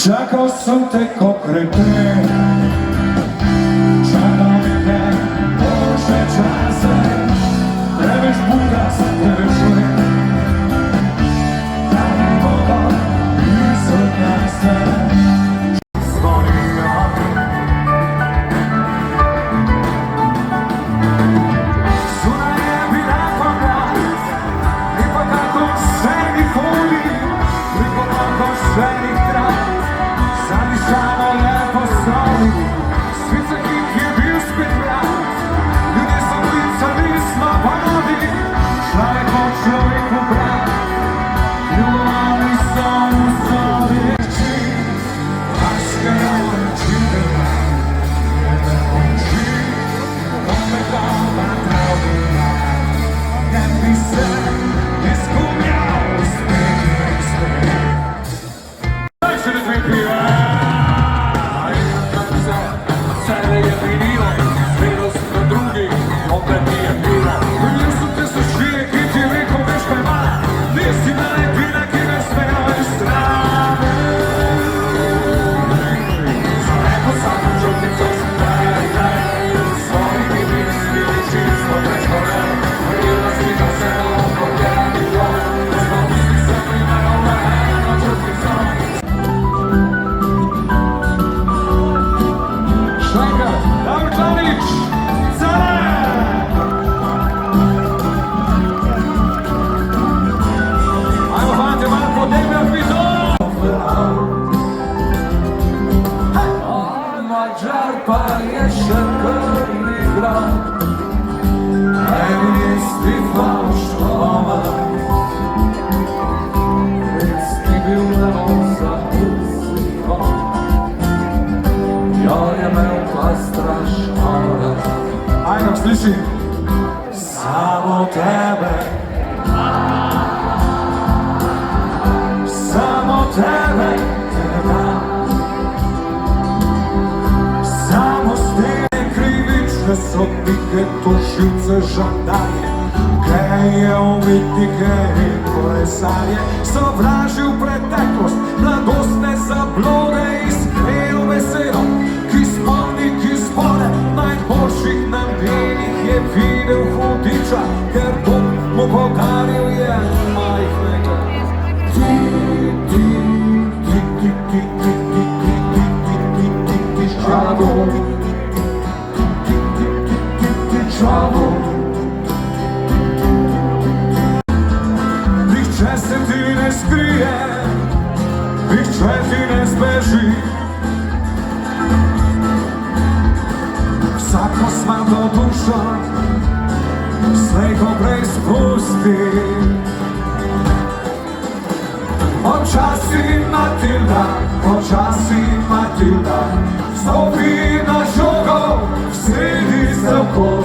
Čakao sam te ko kreten, čakao neke loše čase, trebaš puta sa tebe čujem, da mi mogao izod nas zvonio. Suna je bila koga, ipak kako se mi fuli, ipak kako se mi traži. Sad mi samo lepo stoji, svica kik je bil spet mlad, ljudje so klicali smo panovi, človek od človeku brat, ljubavi so v sobi reči, maskara reči, jedne oči, omega matravi, ne bi se izgubljal spet in spet. Daj še da dve piva! Sebe je minilo, zvedel si na drugi, opet mi je bilo. Ljudje so te sušije, ki ti rekel, veš kaj ima, nisi nalepina, ki me smejo iz strane. Za neko samo čutnico sem daj, svojimi misli čisto prečkorel, vrila slika se na obogljeni dom, znal misli se mi na eno čutnico. Pa je še krvni grad, en isti fauštova, res ni bil neroza usliva, jo je imel pa strašno rad. Ajde, sliši, samo tebe, samo tebe, sodnike, tožilce, žandarje, geje, umetnike in kolesarje, sovražil preteklost, mladostne zablode, iskrejo besedo, ki spomni, ki spone, najboljših namenih je videl hudiča, ker Bog mu podaril je majhnega. Ti, ti, ti, ti, ti, ti, ti, ti, ti, ti, ti, ti, ti, žado. Nihče se ti ne skrije, nihče ti ne zbeži, vsako smrtno dušo slej ko prej spusti. Počasi Matilda, počasi Matilda, stopi na žogo, sredi se okol.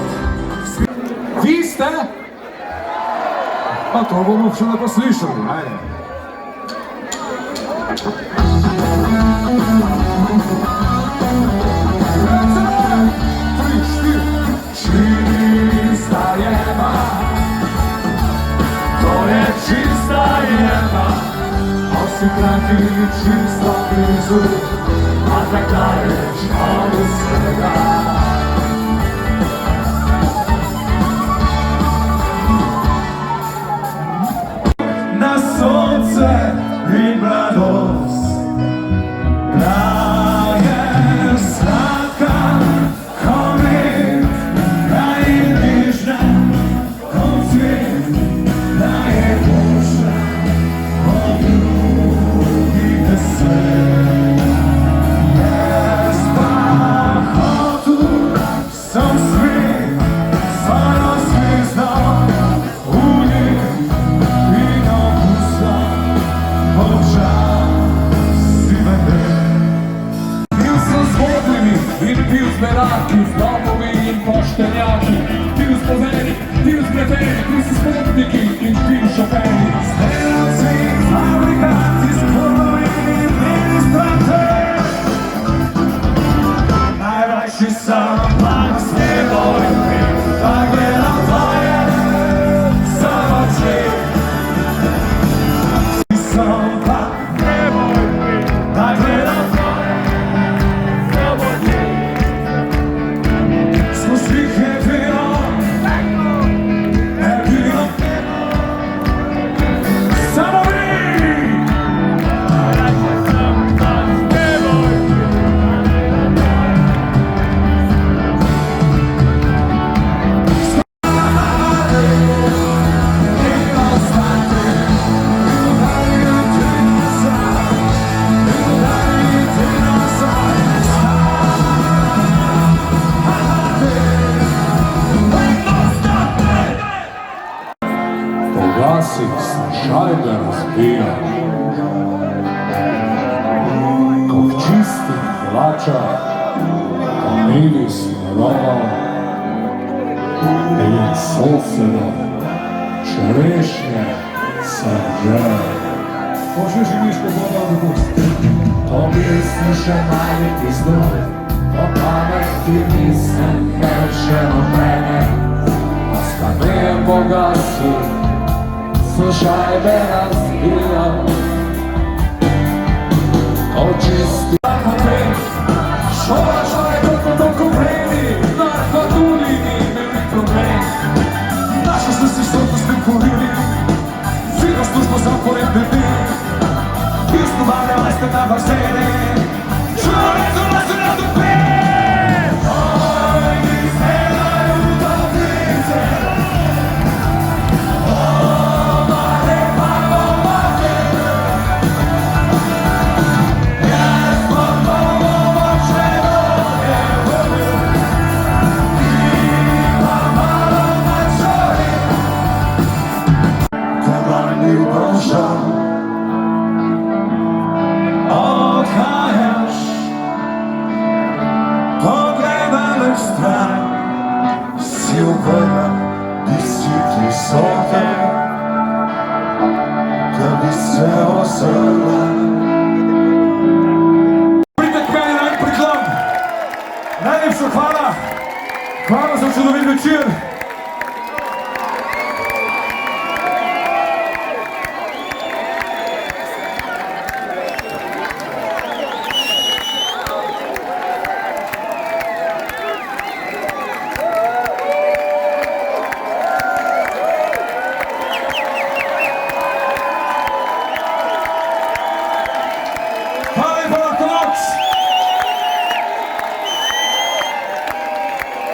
Vi ste? Pa to bomo še lepo slišali, ajde. Tri, štiri. Čista jeba, to je čista jeba, osikranki čisto blizu, a tak daleč od vsega. In mladost, da je sladka ko med, da je nežna kot cvet, da je boljša od drugih deset. Jaz pa hotel sem svet, svojo zvezdo v njej in okusa. Bil sem z vodnimi in bil z beraki, z domovi in poštenjaki, bil z pozeri, bil z preteri, bil si s potniki in bil šoferi. Z delavci, fabrikanti, z kurvovi in ministranti, najrajši sem mlad s nebojmi, da gledam tvoje samo oči. Sem pa nebojmi, da gledam ubija. Kog čistih hlača, po miris roma, ili sosedom čerešnje srđe. Možeš i Miško Boba da pusti. To misliš je manje pizdu, po pameti nisam neće od mene. A s kamijem pogasi, slušaj me razbijam. Kao čisti apotek, šoraš toliko vredi, narkotuli imeli problem. Našli smo se što ste kurili, fino službo zapored bili. Istuvane ste na bazene, čovjeku nas na dupe. Oj, izgledaju dobrice, ova lepa omake. Jesmo pomoćne noge, ima malo mačori. Kada mi Boža okajaš, pogledam stran, si uvojna, di si ti sote, da bi se osvrla. Pritek meni najpriklam, najljepša hvala za čudovit večer.